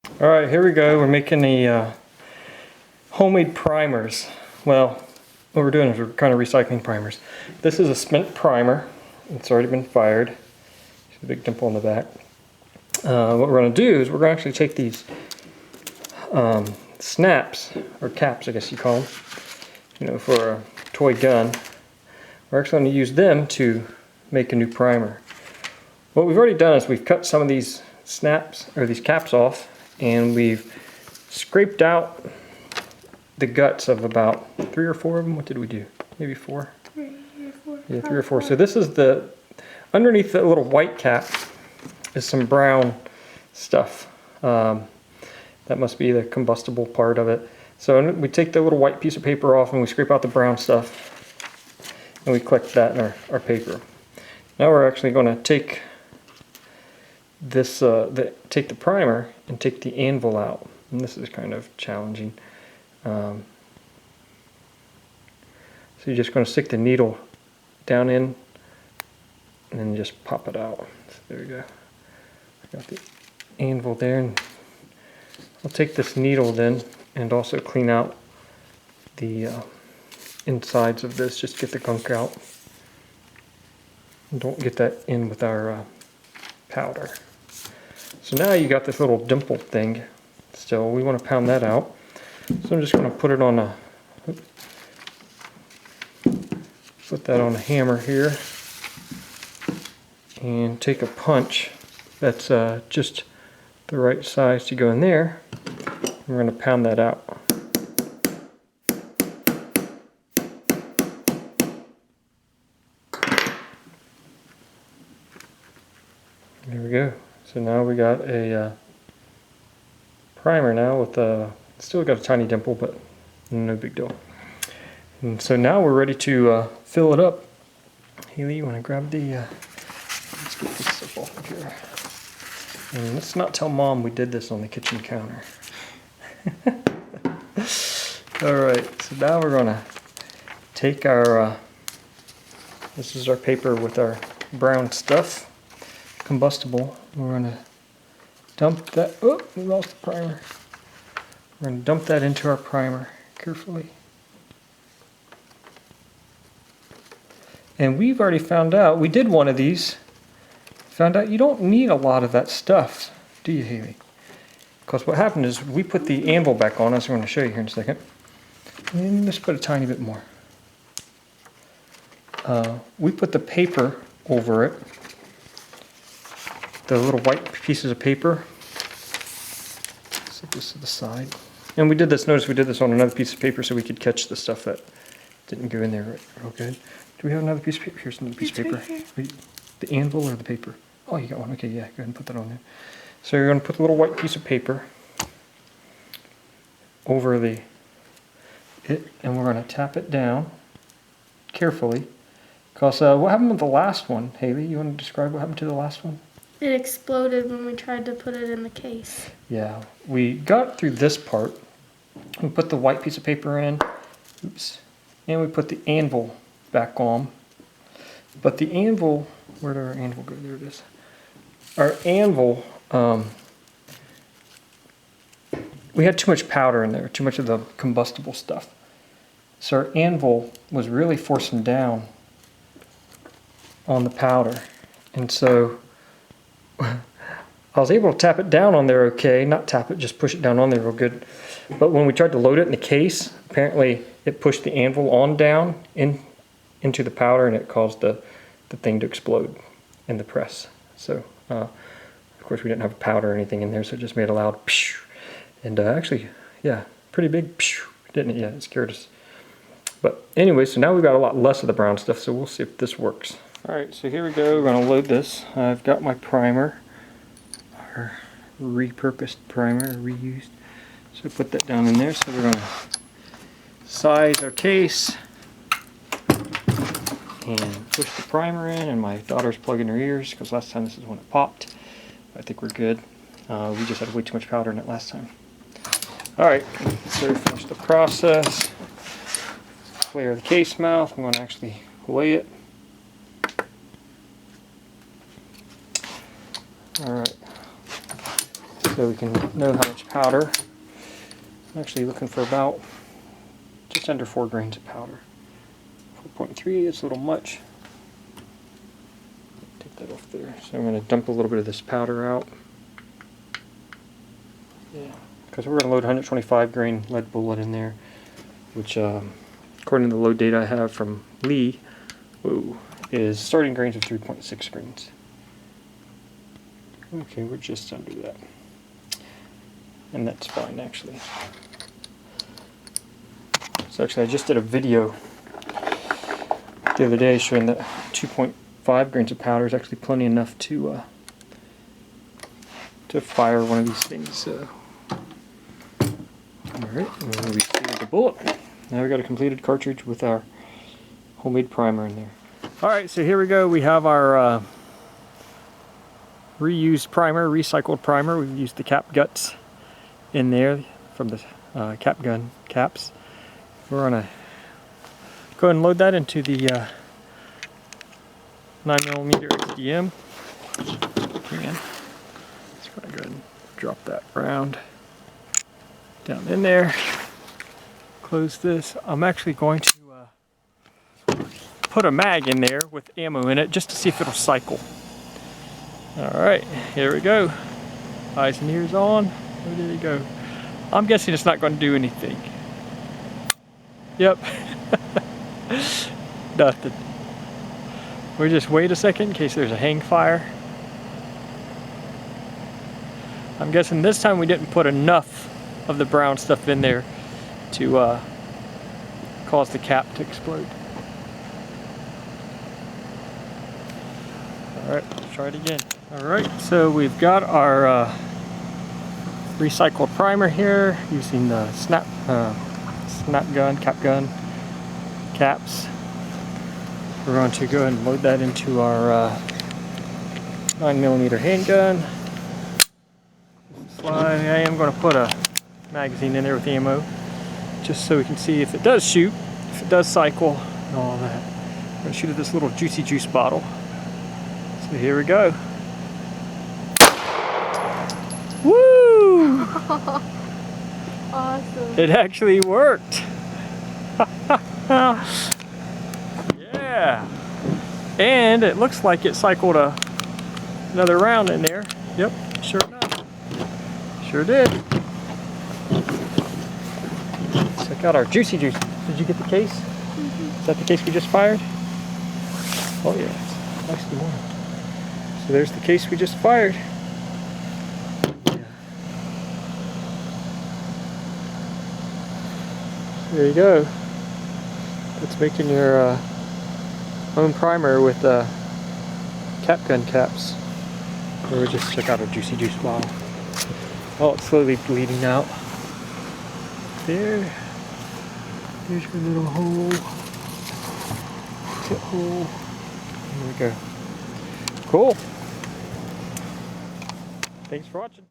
All right, here we go. We're making the homemade primers. Well, what we're doing is we're kind of recycling primers. This is a spent primer. It's already been fired. There's a big dimple in the back. What we're going to do is we're going to actually take these snaps, or caps I guess you call them, you know, for a toy gun. We're actually going to use them to make a new primer. What we've already done is we've cut some of these snaps, or these caps off, and we've scraped out the guts of about 3 or 4 of them. What did we do? Maybe 4? 3 or 4. Yeah, 3 or 4. So this is the, underneath the little white cap is some brown stuff. That must be the combustible part of it. So we take the little white piece of paper off and we scrape out the brown stuff, and we collect that in our paper. Now we're actually going to take this, take the primer and take the anvil out. And this is kind of challenging. So you're just going to stick the needle down in and then just pop it out. So there we go. I got the anvil there, and I'll take this needle then and also clean out the insides of this, just get the gunk out. And don't get that in with our powder. So now you got this little dimple thing still. We want to pound that out. So I'm just going to put it on a, put that on a hammer here, and take a punch that's just the right size to go in there. We're going to pound that out. There we go. So now we got a primer now with still got a tiny dimple, but no big deal. And so now we're ready to fill it up. Haley, you want to grab the, let's get this stuff off of here. And let's not tell Mom we did this on the kitchen counter. Alright, so now we're going to take our, this is our paper with our brown stuff, combustible. We're going to dump that, oh, we lost the primer. We're going to dump that into our primer carefully. And we've already found out, we did one of these, found out you don't need a lot of that stuff, do you, Haley? Because what happened is we put the anvil back on, as I'm going to show you here in a second. And let's put a tiny bit more. We put the paper over it, the little white pieces of paper. Set this to the side. And we did this, notice we did this on another piece of paper so we could catch the stuff that didn't go in there real good. Do we have another piece of paper? Here's another piece of paper. Wait, the anvil or the paper? Oh, you got one. Okay, yeah, go ahead and put that on there. So you're going to put a little white piece of paper over it, and we're going to tap it down carefully. Because what happened with the last one, Haley? You want to describe what happened to the last one? It exploded when we tried to put it in the case. Yeah, we got through this part. We put the white piece of paper in. Oops. And we put the anvil back on. But the anvil, where did our anvil go? There it is. Our anvil, we had too much powder in there, too much of the combustible stuff. So our anvil was really forcing down on the powder. And so I was able to tap it down on there okay. Not tap it, just push it down on there real good. But when we tried to load it in the case, apparently it pushed the anvil on down into the powder, and it caused the thing to explode in the press. So, of course, we didn't have powder or anything in there, so it just made a loud pshh. And actually, yeah, pretty big pshh, didn't it? Yeah, it scared us. But anyway, so now we've got a lot less of the brown stuff, so we'll see if this works. All right, so here we go. We're going to load this. I've got my primer, our repurposed primer, reused. So put that down in there. So we're going to size our case and push the primer in. And my daughter's plugging her ears because last time this is when it popped. I think we're good. We just had way too much powder in it last time. All right, so finish the process. Clear the case mouth. I'm going to actually weigh it. All right. so we can know how much powder. I'm actually looking for about just under 4 grains of powder. 4.3 is a little much. Take that off there. So I'm going to dump a little bit of this powder out. Yeah, because we're going to load 125 grain lead bullet in there, which according to the load data I have from Lee, is starting grains of 3.6 grains. Okay, we're just under that. And that's fine, actually. So actually, I just did a video the other day showing that 2.5 grains of powder is actually plenty enough to fire one of these things. Alright, and then we sealed the bullet. Now we got a completed cartridge with our homemade primer in there. Alright, so here we go. We have our reused primer, recycled primer. We've used the cap guts in there from the cap gun caps. We're going to go ahead and load that into the 9mm XDM. Can. Just going to go ahead and drop that round down in there. Close this. I'm actually going to put a mag in there with ammo in it just to see if it'll cycle. Alright, here we go. Eyes and ears on. Where did it go? I'm guessing it's not going to do anything. Yep. Nothing. We just wait a second in case there's a hang fire. I'm guessing this time we didn't put enough of the brown stuff in there to cause the cap to explode. Alright, let's try it again. Alright, so we've got our recycled primer here using the snap gun, cap gun caps. We're going to go ahead and load that into our 9mm handgun. Slide. I am going to put a magazine in there with ammo just so we can see if it does shoot, if it does cycle, and all that. I'm going to shoot at this little Juicy Juice bottle. So here we go. Woo! Awesome. It actually worked. Yeah. And it looks like it cycled another round in there. Yep, sure enough. Sure did. Check out our Juicy Juice. Did you get the case? Mm-hmm. Is that the case we just fired? Oh yeah, it's nice and warm. So there's the case we just fired. Yeah. There you go. That's making your own primer with cap gun caps. Or just check out a Juicy Juice bottle. Oh, it's slowly bleeding out. There. There's your little hole. Tip hole. There we go. Cool. Thanks for watching.